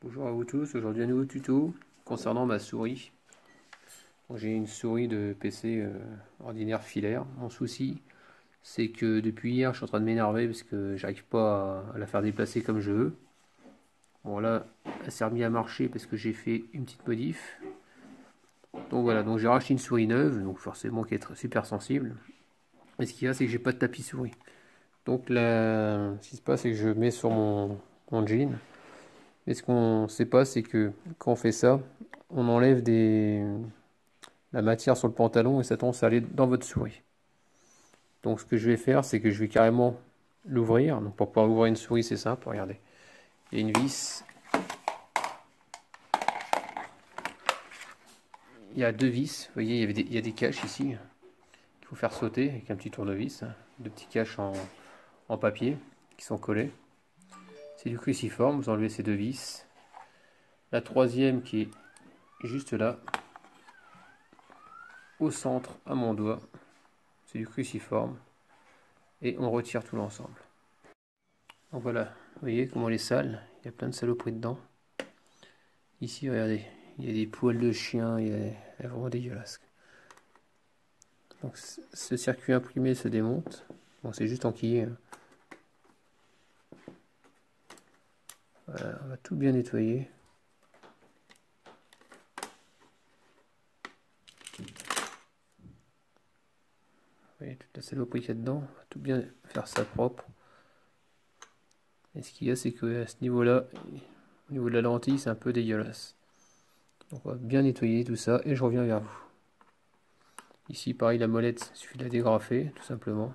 Bonjour à vous tous, aujourd'hui un nouveau tuto concernant ma souris. J'ai une souris de PC ordinaire filaire. Mon souci c'est que depuis hier je suis en train de m'énerver parce que j'arrive pas à la faire déplacer comme je veux. Bon là elle s'est remise à marcher parce que j'ai fait une petite modif. Donc voilà, donc j'ai racheté une souris neuve, donc forcément qui est super sensible. Et ce qu'il y a c'est que j'ai pas de tapis souris. Donc là ce qui se passe c'est que je mets sur mon jean. Mais ce qu'on ne sait pas, c'est que quand on fait ça, on enlève la matière sur le pantalon et ça tend à aller dans votre souris. Donc ce que je vais faire, c'est que je vais carrément l'ouvrir. Donc pour pouvoir ouvrir une souris, c'est simple, regardez. Il y a une vis. Il y a deux vis, vous voyez, il y a des caches ici qu'il faut faire sauter avec un petit tournevis. Deux petits caches en papier qui sont collés. C'est du cruciforme, vous enlevez ces deux vis. La troisième qui est juste là, au centre à mon doigt, c'est du cruciforme. Et on retire tout l'ensemble. Donc voilà, vous voyez comment elle est sale, il y a plein de saloperies dedans. Ici, regardez, il y a des poils de chien, elle est vraiment dégueulasse. Donc ce circuit imprimé se démonte. Bon, c'est juste enquillé. Voilà, on va tout bien nettoyer. Vous voyez toute la saloperie qu'il y a dedans, on va tout bien faire ça propre. Et ce qu'il y a, c'est qu'à ce niveau-là, au niveau de la lentille, c'est un peu dégueulasse. Donc on va bien nettoyer tout ça et je reviens vers vous. Ici, pareil, la molette, il suffit de la dégrafer, tout simplement.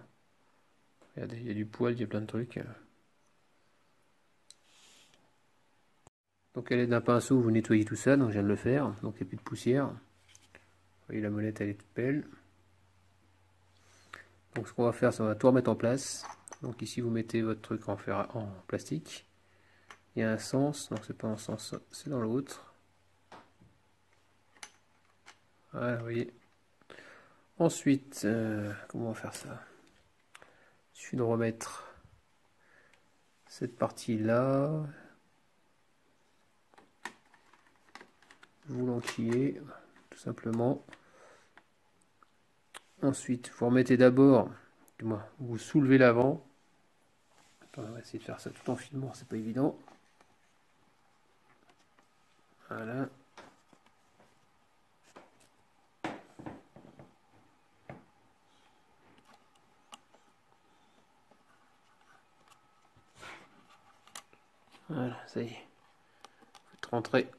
Regardez, il y a du poil, il y a plein de trucs. Donc, à l'aide d'un pinceau, vous nettoyez tout ça, donc je viens de le faire. Donc, il n'y a plus de poussière. Vous voyez, la molette, elle est toute belle. Donc, ce qu'on va faire, c'est qu'on va tout remettre en place. Donc, ici, vous mettez votre truc en plastique. Il y a un sens, donc c'est pas un sens, c'est dans l'autre. Voilà, vous voyez. Ensuite, comment on va faire ça? Il suffit de remettre cette partie-là. Vous l'enquillez, tout simplement. Ensuite, vous remettez d'abord, vous soulevez l'avant. On va essayer de faire ça tout en filmant, c'est pas évident. Voilà. Voilà, ça y est. Vous rentrez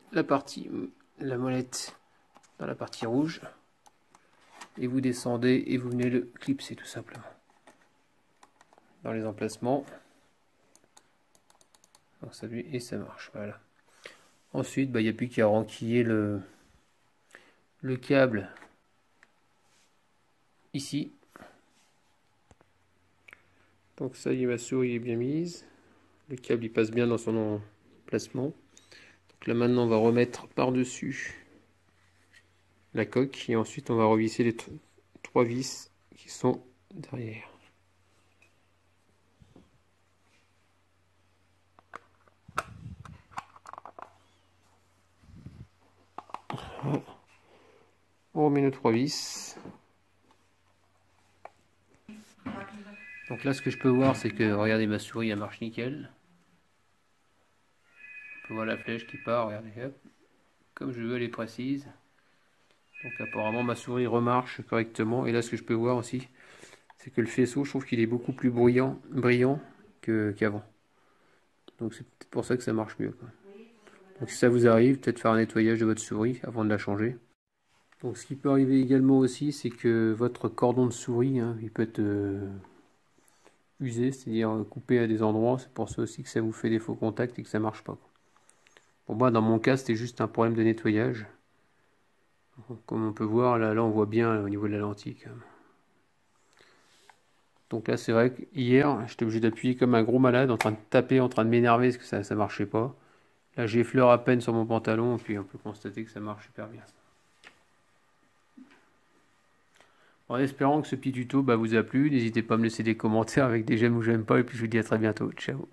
la molette dans la partie rouge. Et vous descendez et vous venez le clipser tout simplement. Dans les emplacements. Donc ça lui et ça marche, voilà. Ensuite, il n'y a plus qu'à renquiller le câble ici. Donc ça y est, ma souris est bien mise. Le câble il passe bien dans son emplacement. Donc là maintenant on va remettre par-dessus la coque et ensuite on va revisser les trois vis qui sont derrière. On remet nos trois vis. Donc là ce que je peux voir c'est que regardez, ma souris elle marche nickel. On peut voir la flèche qui part, regardez, hop. Comme je veux, elle est précise. Donc apparemment ma souris remarche correctement. Et là ce que je peux voir aussi, c'est que le faisceau, je trouve qu'il est beaucoup plus brillant qu'avant. Donc c'est peut-être pour ça que ça marche mieux, quoi. Donc si ça vous arrive, peut-être faire un nettoyage de votre souris avant de la changer. Donc ce qui peut arriver également aussi, c'est que votre cordon de souris, il peut être usé, c'est-à-dire coupé à des endroits. C'est pour ça aussi que ça vous fait des faux contacts et que ça marche pas, quoi. Pour moi, dans mon cas, c'était juste un problème de nettoyage. Comme on peut voir, là on voit bien au niveau de la lentille. Donc là, c'est vrai que hier, j'étais obligé d'appuyer comme un gros malade, en train de taper, en train de m'énerver parce que ça marchait pas. Là, j'effleure à peine sur mon pantalon, et puis on peut constater que ça marche super bien. En espérant que ce petit tuto vous a plu, n'hésitez pas à me laisser des commentaires avec des j'aime ou j'aime pas, et puis je vous dis à très bientôt. Ciao!